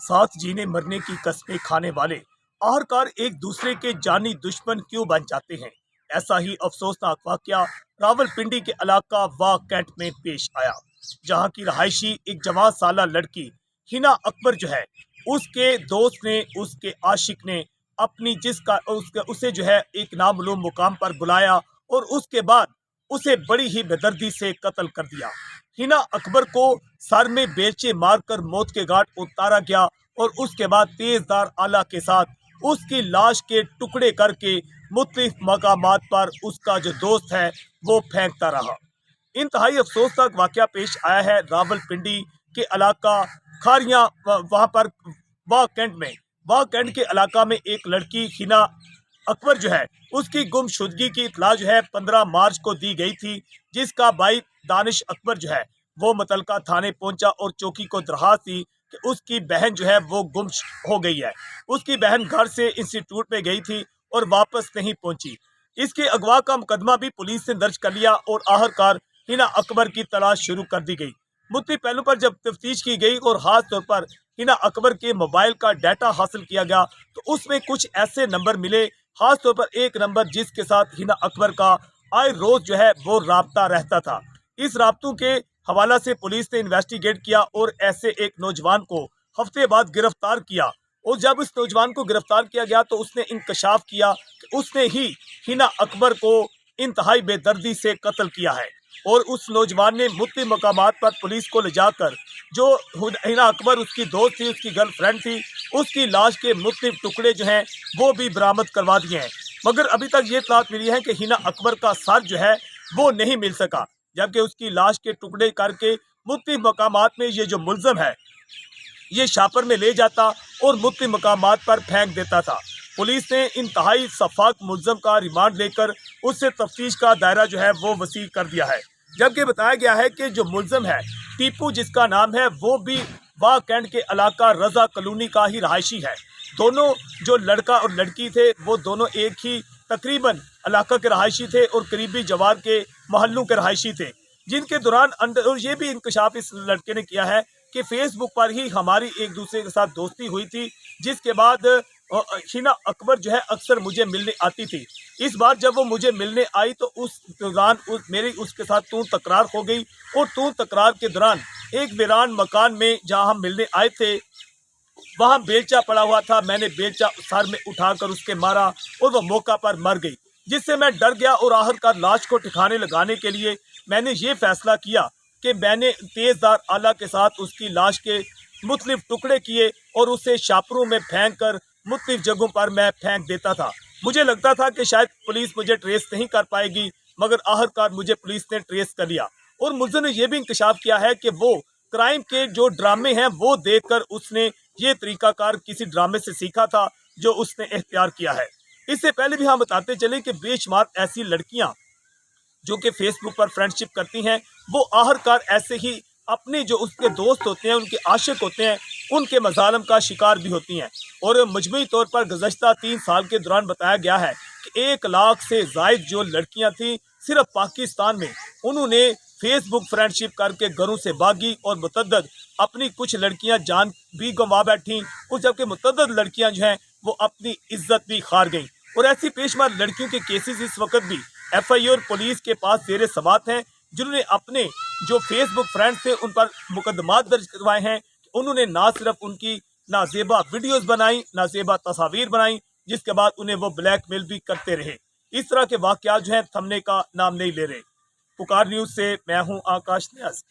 साथ जीने मरने की कस्में खाने वाले आखिरकार एक दूसरे के जानी दुश्मन क्यों बन जाते हैं। ऐसा ही अफसोसनाक वाकया रावलपिंडी के इलाका वाह कैंट में पेश आया, जहां की रहायशी एक जवान साला लड़की हिना अकबर जो है, उसके दोस्त ने, उसके आशिक ने अपनी उसे जो है एक नामालूम मुकाम पर बुलाया और उसके बाद उसे बड़ी ही बेदर्दी से कत्ल कर दिया। हिना अकबर को सर में बेलचे मारकर मौत के घाट उतारा गया और उसके बाद तेजदार आला के साथ उसकी लाश के टुकड़े करके मुख्तलिफ मकामात पर उसका जो दोस्त है वो फेंकता रहा। इंतहाई अफसोसनाक वाकया पेश आया है रावलपिंडी के इलाका खारियां, वहां पर वाह कैंट के इलाका में एक लड़की हिना अकबर जो है, उसकी गुमशुदगी की इतला जो है 15 मार्च को दी गई थी, जिसका भाई दानिश अकबर जो है वो मुतलका थाने पहुंचा और चौकी को दरखास्त दी कि उसकी बहन जो है वो गुम हो गई है। उसकी बहन घर से इंस्टीट्यूट में गई थी और वापस नहीं पहुंची। इसके अगवा का मुकदमा भी पुलिस ने दर्ज कर लिया और आखिरकार हिना अकबर की तलाश शुरू कर दी गई। मुख्तलिफ पहलू पर जब तफ्तीश की गई और खास तौर पर हिना अकबर के मोबाइल का डाटा हासिल किया गया तो उसमें कुछ ऐसे नंबर मिले, खास तौर पर एक नंबर जिसके साथ हिना अकबर का आए रोज जो है वो राब्ता रहता था। इस राब्तों के हवाला से पुलिस ने इन्वेस्टिगेट किया और ऐसे एक नौजवान को हफ्ते बाद गिरफ्तार किया और जब उस नौजवान को गिरफ्तार किया गया तो उसने इंकशाफ किया कि उसने ही हिना अकबर को इंतहाई बेदर्दी से कत्ल किया है और उस नौजवान ने मुख्तलिफ मकामात पर पुलिस को ले जाकर जो हिना अकबर उसकी दोस्त थी, उसकी गर्लफ्रेंड थी, उसकी लाश के मुख्तलिफ टुकड़े जो हैं वो भी बरामद करवा दिए हैं। मगर अभी तक ये इत्तलात मिली है कि हिना अकबर का सर जो है वो नहीं मिल सका, जबकि उसकी लाश के टुकड़े करके मुख्तलिफ मकामात में ये जो मुलजम है ये शापर में ले जाता और मुख्तलिफ मकामात पर फेंक देता था। पुलिस ने इंतहाई सफाक मुलजम का रिमांड लेकर उससे तफ्तीश का दायरा जो है वो वसी कर दिया है, जबकि बताया गया है कि जो मुलजम है टीपू जिसका नाम है वो भी वाह कैंट के इलाका रजा कॉलोनी का ही रहायशी है। दोनों जो लड़का और लड़की थे वो दोनों एक ही तकरीबन इलाका के रहायशी थे और करीबी जवार के महल्लों के रहायशी थे, जिनके दौरान और ये भी इंकशाफ इस लड़के ने किया है कि फेसबुक पर ही हमारी एक दूसरे के साथ दोस्ती हुई थी, जिसके बाद हिना अकबर जो है अक्सर मुझे मिलने आती थी। इस बार जब वो मुझे मिलने आई तो उस दौरान मेरी उसके साथ तू तकरार हो गई और तू तकरार के दौरान एक वीरान मकान में जहां हम मिलने आए थे वहां बेलचा पड़ा हुआ था। मैंने बेलचा सर में उठाकर उसके मारा और वह मौका पर मर गई, जिससे मैं डर गया और आखिरकार लाश को ठिकाने लगाने के लिए मैंने ये फैसला किया कि मैंने तेजदार आला के साथ उसकी लाश के मुख्तलिफ टुकड़े किए और उसे शापरों में फेंक कर मुख्तलिफ जगहों पर मैं फेंक देता था। मुझे लगता था कि शायद पुलिस मुझे ट्रेस नहीं कर पाएगी, मगर आखिरकार मुझे पुलिस ने ट्रेस कर लिया और मुलजिम ने यह भी इंकशाफ किया है कि वो क्राइम के जो ड्रामे हैं वो देखकर उसने ये तरीकाकार किसी ड्रामे से सीखा था जो उसने इख्तियार किया है। इससे पहले भी हम बताते चले कि बेशुमार ऐसी लड़कियां जो कि फेसबुक पर फ्रेंडशिप करती हैं वो आखिरकार ऐसे ही अपने जो उसके दोस्त होते हैं, उनके आशिक होते हैं, उनके मजालम का शिकार भी होती हैं। और मजमूई तौर पर गुज़श्ता 3 साल के दौरान बताया गया है कि 1 लाख से ज़ायद जो लड़कियां थी सिर्फ पाकिस्तान में, उन्होंने फेसबुक फ्रेंडशिप करके घरों से भागी और मुतअद्दिद अपनी कुछ लड़कियां जान भी गंवा बैठी और जबकि मुतअद्दिद लड़कियां जो हैं वो अपनी इज्जत भी हार गई। और ऐसी बेशुमार लड़कियों के केसेस इस वक्त भी FIA और पुलिस के पास ज़ेरे समाअत हैं, जिन्होंने अपने जो फेसबुक फ्रेंड्स थे उन पर मुकदमात दर्ज करवाए हैं। उन्होंने ना सिर्फ उनकी नाजेबा वीडियोस बनाई, नाजेबा तस्वीर बनाई, जिसके बाद उन्हें वो ब्लैकमेल भी करते रहे। इस तरह के वाकयात जो हैं थमने का नाम नहीं ले रहे। पुकार न्यूज़ से मैं हूं आकाश न्याज़।